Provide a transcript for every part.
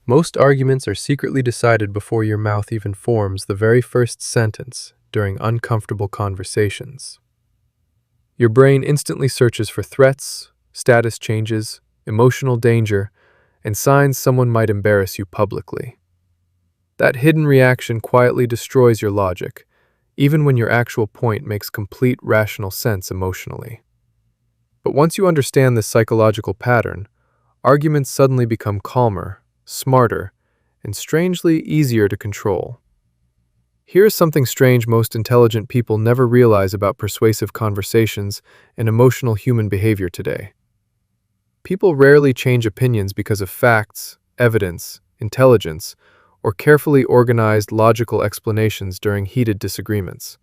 Most arguments are secretly decided before your mouth even forms the very first sentence during uncomfortable conversations. Your brain instantly searches for threats, status changes, emotional danger, and signs someone might embarrass you publicly. That hidden reaction quietly destroys your logic, even when your actual point makes complete rational sense emotionally. But once you understand this psychological pattern, arguments suddenly become calmer, smarter, and strangely easier to control. Here's something strange most intelligent people never realize about persuasive conversations and emotional human behavior today. People rarely change opinions because of facts, evidence, intelligence, or carefully organized logical explanations during heated disagreements.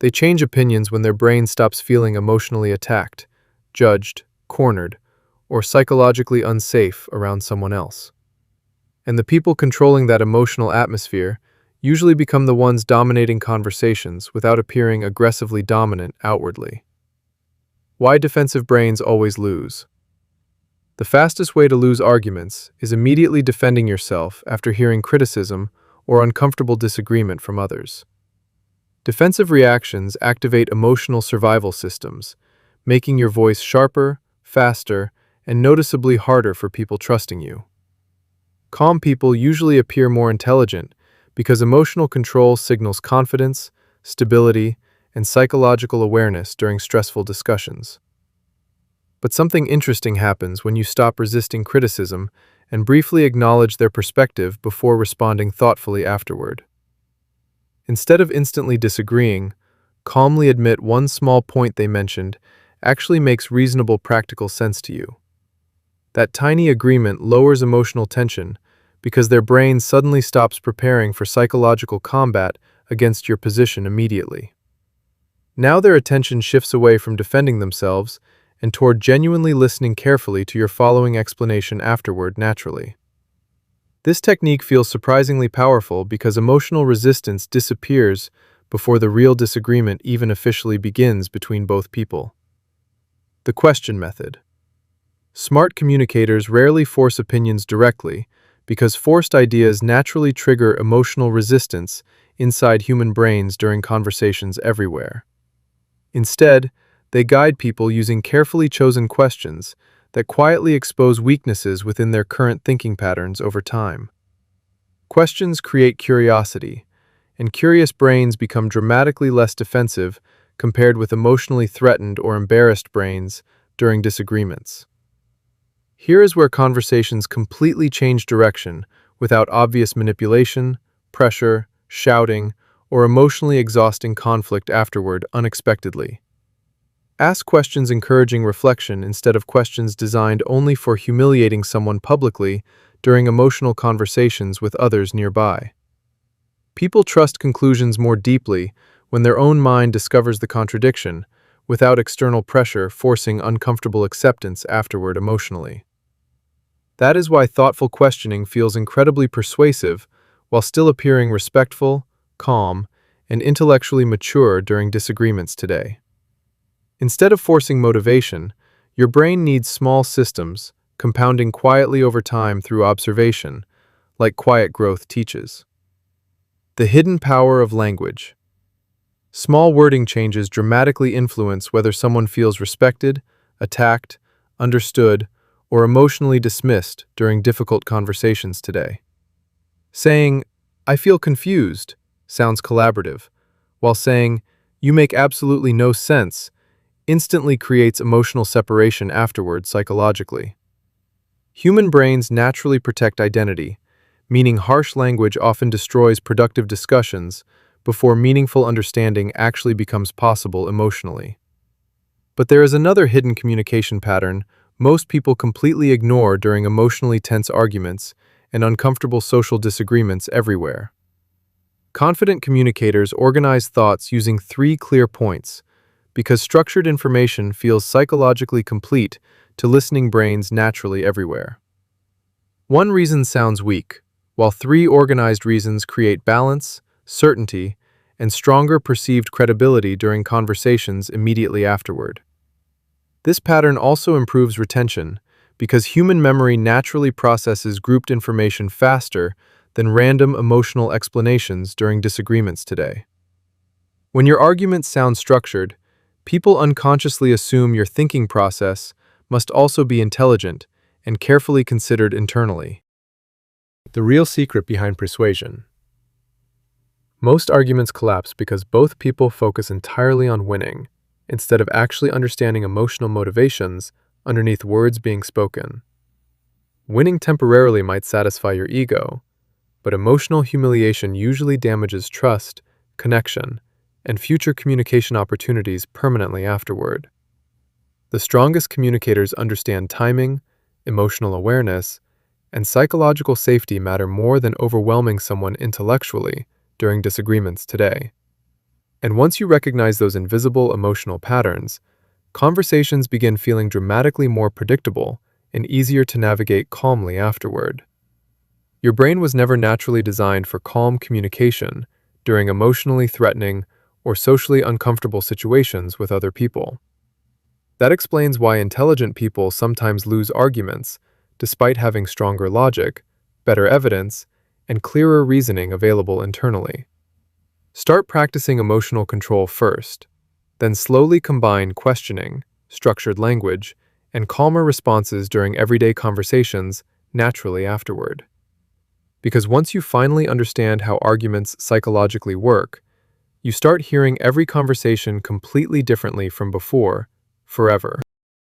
They change opinions when their brain stops feeling emotionally attacked, judged, cornered, or psychologically unsafe around someone else. And the people controlling that emotional atmosphere usually become the ones dominating conversations without appearing aggressively dominant outwardly. Why defensive brains always lose? The fastest way to lose arguments is immediately defending yourself after hearing criticism or uncomfortable disagreement from others. Defensive reactions activate emotional survival systems, making your voice sharper, faster, and noticeably harder for people trusting you. Calm people usually appear more intelligent because emotional control signals confidence, stability, and psychological awareness during stressful discussions. But something interesting happens when you stop resisting criticism and briefly acknowledge their perspective before responding thoughtfully afterward. Instead of instantly disagreeing, calmly admit one small point they mentioned actually makes reasonable practical sense to you. That tiny agreement lowers emotional tension because their brain suddenly stops preparing for psychological combat against your position immediately. Now their attention shifts away from defending themselves and toward genuinely listening carefully to your following explanation afterward naturally. This technique feels surprisingly powerful because emotional resistance disappears before the real disagreement even officially begins between both people. The question method. Smart communicators rarely force opinions directly because forced ideas naturally trigger emotional resistance inside human brains during conversations everywhere. Instead, they guide people using carefully chosen questions that quietly expose weaknesses within their current thinking patterns over time. Questions create curiosity, and curious brains become dramatically less defensive compared with emotionally threatened or embarrassed brains during disagreements. Here is where conversations completely change direction without obvious manipulation, pressure, shouting, or emotionally exhausting conflict afterward unexpectedly. Ask questions encouraging reflection instead of questions designed only for humiliating someone publicly during emotional conversations with others nearby. People trust conclusions more deeply when their own mind discovers the contradiction, without external pressure forcing uncomfortable acceptance afterward emotionally. That is why thoughtful questioning feels incredibly persuasive while still appearing respectful, calm, and intellectually mature during disagreements today. Instead of forcing motivation, your brain needs small systems, compounding quietly over time through observation, like quiet growth teaches. The hidden power of language. Small wording changes dramatically influence whether someone feels respected, attacked, understood, or emotionally dismissed during difficult conversations today. Saying, "I feel confused," sounds collaborative, while saying, "You make absolutely no sense," instantly creates emotional separation afterward psychologically. Human brains naturally protect identity, meaning harsh language often destroys productive discussions before meaningful understanding actually becomes possible emotionally. But there is another hidden communication pattern most people completely ignore during emotionally tense arguments and uncomfortable social disagreements everywhere. Confident communicators organize thoughts using three clear points, because structured information feels psychologically complete to listening brains naturally everywhere. One reason sounds weak, while three organized reasons create balance, certainty, and stronger perceived credibility during conversations immediately afterward. This pattern also improves retention because human memory naturally processes grouped information faster than random emotional explanations during disagreements today. When your arguments sound structured, people unconsciously assume your thinking process must also be intelligent and carefully considered internally. The real secret behind persuasion. Most arguments collapse because both people focus entirely on winning, instead of actually understanding emotional motivations underneath words being spoken. Winning temporarily might satisfy your ego, but emotional humiliation usually damages trust, connection, and future communication opportunities permanently afterward. The strongest communicators understand timing, emotional awareness, and psychological safety matter more than overwhelming someone intellectually during disagreements today. And once you recognize those invisible emotional patterns, conversations begin feeling dramatically more predictable and easier to navigate calmly afterward. Your brain was never naturally designed for calm communication during emotionally threatening or socially uncomfortable situations with other people. That explains why intelligent people sometimes lose arguments despite having stronger logic, better evidence, and clearer reasoning available internally. Start practicing emotional control first, then slowly combine questioning, structured language, and calmer responses during everyday conversations naturally afterward. Because once you finally understand how arguments psychologically work, you start hearing every conversation completely differently from before, forever.